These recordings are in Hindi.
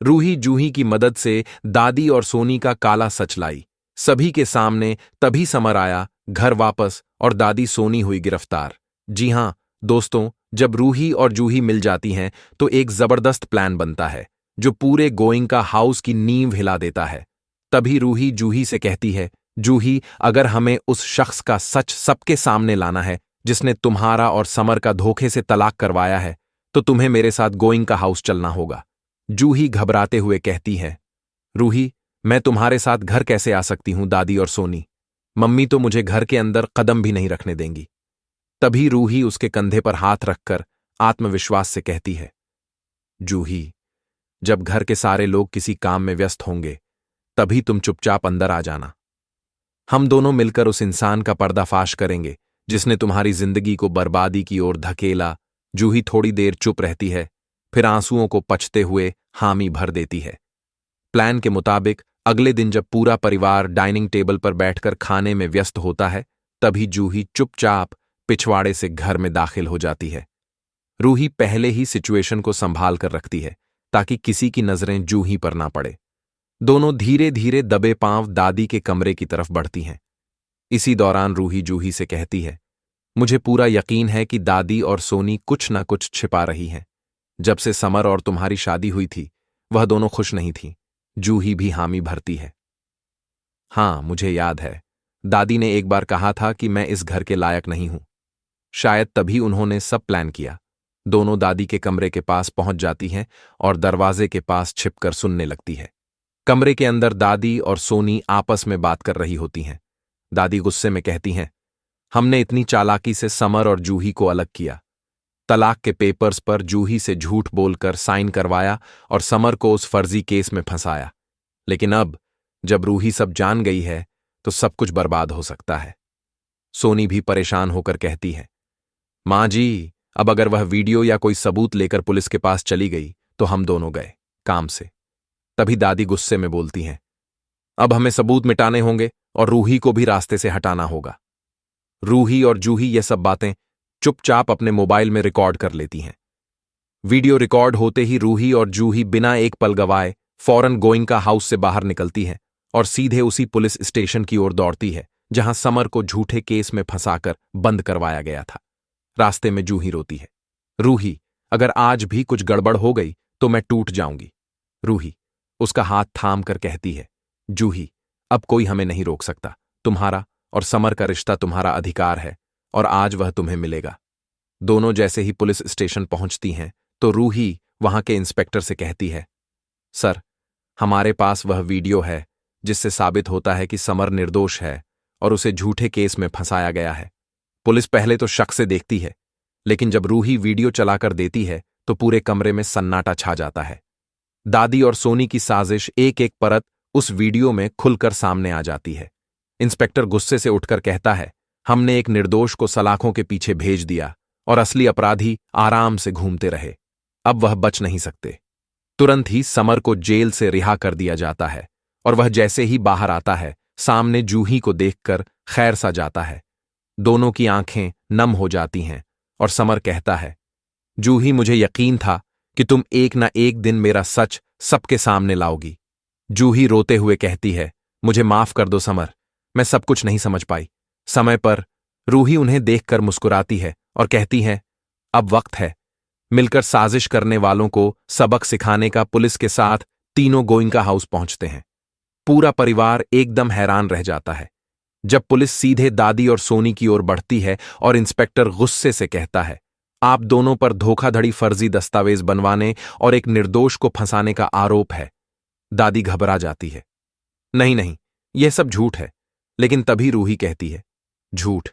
रूही जूही की मदद से दादी और सोनी का काला सच लाई। सभी के सामने तभी समर आया घर वापस और दादी सोनी हुई गिरफ्तार। जी हां दोस्तों, जब रूही और जूही मिल जाती हैं तो एक जबरदस्त प्लान बनता है जो पूरे गोइंका हाउस की नींव हिला देता है। तभी रूही जूही से कहती है, जूही, अगर हमें उस शख्स का सच सबके सामने लाना है जिसने तुम्हारा और समर का धोखे से तलाक करवाया है, तो तुम्हें मेरे साथ गोइंका हाउस चलना होगा। जूही घबराते हुए कहती है, रूही, मैं तुम्हारे साथ घर कैसे आ सकती हूं दादी और सोनी? मम्मी तो मुझे घर के अंदर कदम भी नहीं रखने देंगी। तभी रूही उसके कंधे पर हाथ रखकर आत्मविश्वास से कहती है, जूही, जब घर के सारे लोग किसी काम में व्यस्त होंगे तभी तुम चुपचाप अंदर आ जाना। हम दोनों मिलकर उस इंसान का पर्दाफाश करेंगे जिसने तुम्हारी जिंदगी को बर्बादी की ओर धकेला। जूही थोड़ी देर चुप रहती है, फिर आंसुओं को पचते हुए हामी भर देती है। प्लान के मुताबिक अगले दिन जब पूरा परिवार डाइनिंग टेबल पर बैठकर खाने में व्यस्त होता है, तभी जूही चुपचाप पिछवाड़े से घर में दाखिल हो जाती है। रूही पहले ही सिचुएशन को संभाल कर रखती है ताकि किसी की नजरें जूही पर ना पड़े। दोनों धीरे धीरे दबे पांव दादी के कमरे की तरफ बढ़ती हैं। इसी दौरान रूही जूही से कहती है, मुझे पूरा यकीन है कि दादी और सोनी कुछ ना कुछ छिपा रही हैं। जब से समर और तुम्हारी शादी हुई थी वह दोनों खुश नहीं थीं। जूही भी हामी भरती है। हां, मुझे याद है, दादी ने एक बार कहा था कि मैं इस घर के लायक नहीं हूं। शायद तभी उन्होंने सब प्लान किया। दोनों दादी के कमरे के पास पहुंच जाती हैं और दरवाजे के पास छिपकर सुनने लगती है। कमरे के अंदर दादी और सोनी आपस में बात कर रही होती हैं। दादी गुस्से में कहती हैं, हमने इतनी चालाकी से समर और जूही को अलग किया। तलाक के पेपर्स पर जूही से झूठ बोलकर साइन करवाया और समर को उस फर्जी केस में फंसाया। लेकिन अब जब रूही सब जान गई है तो सब कुछ बर्बाद हो सकता है। सोनी भी परेशान होकर कहती है, मां जी, अब अगर वह वीडियो या कोई सबूत लेकर पुलिस के पास चली गई तो हम दोनों गए काम से। तभी दादी गुस्से में बोलती हैं, अब हमें सबूत मिटाने होंगे और रूही को भी रास्ते से हटाना होगा। रूही और जूही ये सब बातें चुपचाप अपने मोबाइल में रिकॉर्ड कर लेती हैं। वीडियो रिकॉर्ड होते ही रूही और जूही बिना एक पल गवाए फौरन गोइंका हाउस से बाहर निकलती हैं और सीधे उसी पुलिस स्टेशन की ओर दौड़ती है जहां समर को झूठे केस में फंसाकर बंद करवाया गया था। रास्ते में जूही रोती है, रूही, अगर आज भी कुछ गड़बड़ हो गई तो मैं टूट जाऊंगी। रूही उसका हाथ थाम कर कहती है, जूही, अब कोई हमें नहीं रोक सकता। तुम्हारा और समर का रिश्ता तुम्हारा अधिकार है और आज वह तुम्हें मिलेगा। दोनों जैसे ही पुलिस स्टेशन पहुंचती हैं तो रूही वहां के इंस्पेक्टर से कहती है, सर, हमारे पास वह वीडियो है जिससे साबित होता है कि समर निर्दोष है और उसे झूठे केस में फंसाया गया है। पुलिस पहले तो शक से देखती है, लेकिन जब रूही वीडियो चलाकर देती है तो पूरे कमरे में सन्नाटा छा जाता है। दादी और सोनी की साजिश एक एक परत उस वीडियो में खुलकर सामने आ जाती है। इंस्पेक्टर गुस्से से उठकर कहता है, हमने एक निर्दोष को सलाखों के पीछे भेज दिया और असली अपराधी आराम से घूमते रहे। अब वह बच नहीं सकते। तुरंत ही समर को जेल से रिहा कर दिया जाता है और वह जैसे ही बाहर आता है सामने जूही को देखकर खैर सा जाता है। दोनों की आंखें नम हो जाती हैं और समर कहता है, जूही, मुझे यकीन था कि तुम एक ना एक दिन मेरा सच सबके सामने लाओगी। जूही रोते हुए कहती है, मुझे माफ कर दो समर, मैं सब कुछ नहीं समझ पाई। समय पर रूही उन्हें देखकर मुस्कुराती है और कहती है, अब वक्त है मिलकर साजिश करने वालों को सबक सिखाने का। पुलिस के साथ तीनों गोइंका हाउस पहुंचते हैं। पूरा परिवार एकदम हैरान रह जाता है जब पुलिस सीधे दादी और सोनी की ओर बढ़ती है और इंस्पेक्टर गुस्से से कहता है, आप दोनों पर धोखाधड़ी, फर्जी दस्तावेज बनवाने और एक निर्दोष को फंसाने का आरोप है। दादी घबरा जाती है, नहीं नहीं, यह सब झूठ है। लेकिन तभी रूही कहती है, झूठ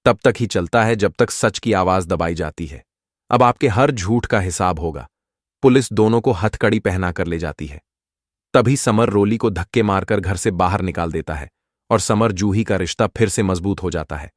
तब तक ही चलता है जब तक सच की आवाज दबाई जाती है। अब आपके हर झूठ का हिसाब होगा। पुलिस दोनों को हथकड़ी पहनाकर ले जाती है। तभी समर रोली को धक्के मारकर घर से बाहर निकाल देता है और समर जूही का रिश्ता फिर से मजबूत हो जाता है।